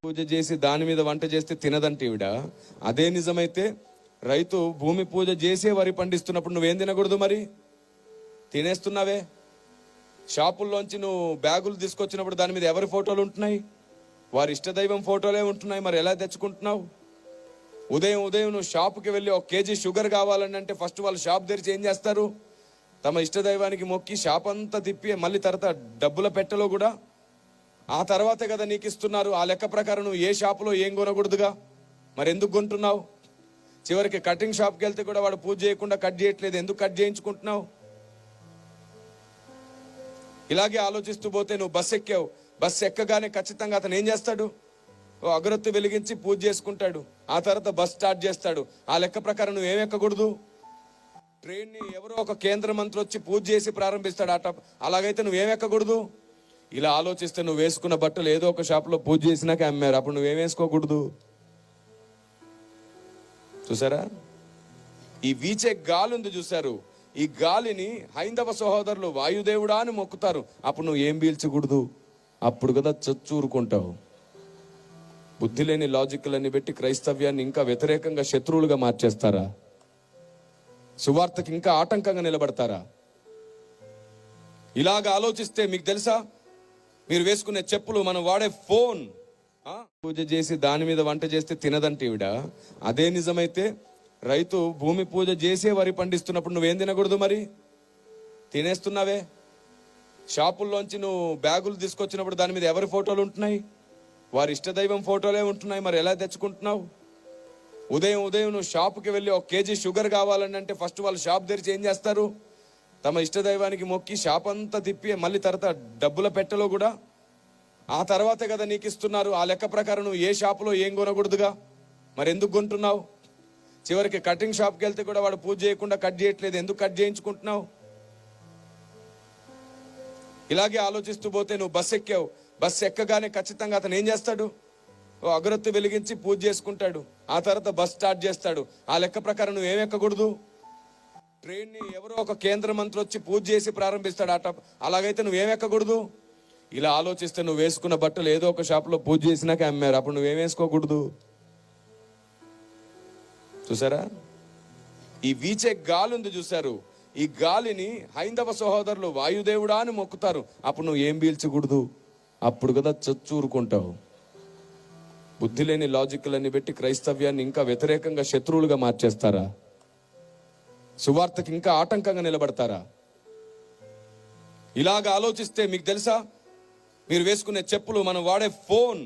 పూజ చేసి దాని మీద వంట చేస్తే తినదంటే ఈవిడ. అదే నిజమైతే రైతు భూమి పూజ చేసే వరి పండిస్తున్నప్పుడు నువ్వేం తినకూడదు? మరి తినేస్తున్నావే. షాపుల్లోంచి నువ్వు బ్యాగులు తీసుకొచ్చినప్పుడు దాని మీద ఎవరి ఫోటోలు ఉంటున్నాయి? వారి ఇష్టదైవం ఫోటోలే ఉంటున్నాయి. మరి ఎలా తెచ్చుకుంటున్నావు? ఉదయం ఉదయం నువ్వు షాపుకి వెళ్ళి 1 కేజీ షుగర్ కావాలని అంటే ఫస్ట్ వాళ్ళు షాప్ తెరిచి ఏం చేస్తారు? తమ ఇష్టదైవానికి మొక్కి షాప్ అంతా తిప్పి మళ్ళీ తర్వాత డబ్బుల పెట్టెలో కూడా ఆ తర్వాతే కదా నీకు ఇస్తున్నారు. ఆ లెక్క ప్రకారం నువ్వు ఏ షాపులో ఏం కొనకూడదుగా. మరి ఎందుకు కొంటున్నావు? చివరికి కటింగ్ షాప్కి వెళ్తే కూడా వాడు పూజ చేయకుండా కట్ చేయట్లేదు. ఎందుకు కట్ చేయించుకుంటున్నావు? ఇలాగే ఆలోచిస్తూ పోతే నువ్వు బస్సు ఎక్కావు. బస్సు ఎక్కగానే ఖచ్చితంగా అతను ఏం చేస్తాడు? ఓ అగరొత్తి వెలిగించి పూజ చేసుకుంటాడు. ఆ తర్వాత బస్ స్టార్ట్ చేస్తాడు. ఆ లెక్క ప్రకారం నువ్వు ఏం ఎక్కకూడదు? ట్రైన్ని ఎవరో ఒక కేంద్ర మంత్రి వచ్చి పూజ చేసి ప్రారంభిస్తాడు ఆట. అలాగైతే నువ్వేం ఎక్కకూడదు? ఇలా ఆలోచిస్తే నువ్వు వేసుకున్న బట్టలు ఏదో ఒక షాపులో పూజ చేసినాక అమ్మారు. అప్పుడు నువ్వేం వేసుకోకూడదు? చూసారా? ఈ వీచే గాలి ఉంది చూసారు. ఈ గాలిని హైందవ సహోదరులు వాయుదేవుడా అని మొక్కుతారు. అప్పుడు నువ్వు ఏం పీల్చకూడదు? అప్పుడు కదా చచ్చూరుకుంటావు. బుద్ధి లేని లాజిక్లన్నీ పెట్టి క్రైస్తవ్యాన్ని ఇంకా వ్యతిరేకంగా శత్రువులుగా మార్చేస్తారా? సువార్తకి ఇంకా ఆటంకంగా నిలబడతారా? ఇలాగ ఆలోచిస్తే మీకు తెలుసా, మీరు వేసుకునే చెప్పులు, మనం వాడే ఫోన్, పూజ చేసి దాని మీద వంట చేస్తే తినదంటే ఈవిడ. అదే నిజమైతే రైతు భూమి పూజ చేసే వరి పండిస్తున్నప్పుడు నువ్వేం తినకూడదు? మరి తినేస్తున్నావే. షాపుల్లోంచి నువ్వు బ్యాగులు తీసుకొచ్చినప్పుడు దాని మీద ఎవరి ఫోటోలు ఉంటున్నాయి? వారి ఇష్టదైవం ఫోటోలే ఉంటున్నాయి. మరి ఎలా తెచ్చుకుంటున్నావు? ఉదయం ఉదయం నువ్వు షాపుకి వెళ్ళి 1 కేజీ షుగర్ కావాలని అంటే ఫస్ట్ వాళ్ళు షాప్ తెరిచి ఏం చేస్తారు? తమ ఇష్టదైవానికి మొక్కి షాప్ అంతా తిప్పి మళ్ళీ తర్వాత డబ్బుల పెట్టెలో కూడా ఆ తర్వాతే కదా నీకు ఇస్తున్నారు. ఆ లెక్క ప్రకారం నువ్వు ఏ షాపులో ఏం కొనకూడదుగా. మరి ఎందుకు కొంటున్నావు? చివరికి కటింగ్ షాప్కి వెళ్తే కూడా వాడు పూజ చేయకుండా కట్ చేయట్లేదు. ఎందుకు కట్ చేయించుకుంటున్నావు? ఇలాగే ఆలోచిస్తూ పోతే నువ్వు బస్సు ఎక్కావు. బస్సు ఎక్కగానే ఖచ్చితంగా అతను ఏం చేస్తాడు? ఓ అగరొత్తి వెలిగించి పూజ చేసుకుంటాడు. ఆ తర్వాత బస్ స్టార్ట్ చేస్తాడు. ఆ లెక్క ప్రకారం నువ్వు ఏం ఎక్కకూడదు? ట్రైన్ని ఎవరో ఒక కేంద్ర మంత్రి వచ్చి పూజ చేసి ప్రారంభిస్తాడు ఆట. అలాగైతే నువ్వేం ఎక్కకూడదు? ఇలా ఆలోచిస్తే నువ్వు వేసుకున్న బట్టలు ఏదో ఒక షాపులో పూజ చేసినాక అమ్మారు. అప్పుడు నువ్వేం వేసుకోకూడదు? చూసారా? ఈ వీచే గాలి ఉంది చూసారు. ఈ గాలిని హైందవ సహోదరులు వాయుదేవుడా అని మొక్కుతారు. అప్పుడు నువ్వు ఏం పీల్చకూడదు? అప్పుడు కదా చచ్చూరుకుంటావు. బుద్ధి లేని లాజిక్లన్నీ పెట్టి క్రైస్తవ్యాన్ని ఇంకా వ్యతిరేకంగా శత్రువులుగా మార్చేస్తారా? సువార్తకి ఇంకా ఆటంకంగా నిలబడతారా? ఇలాగ ఆలోచిస్తే మీకు తెలుసా, మీరు వేసుకునే చెప్పులు, మనం వాడే ఫోన్,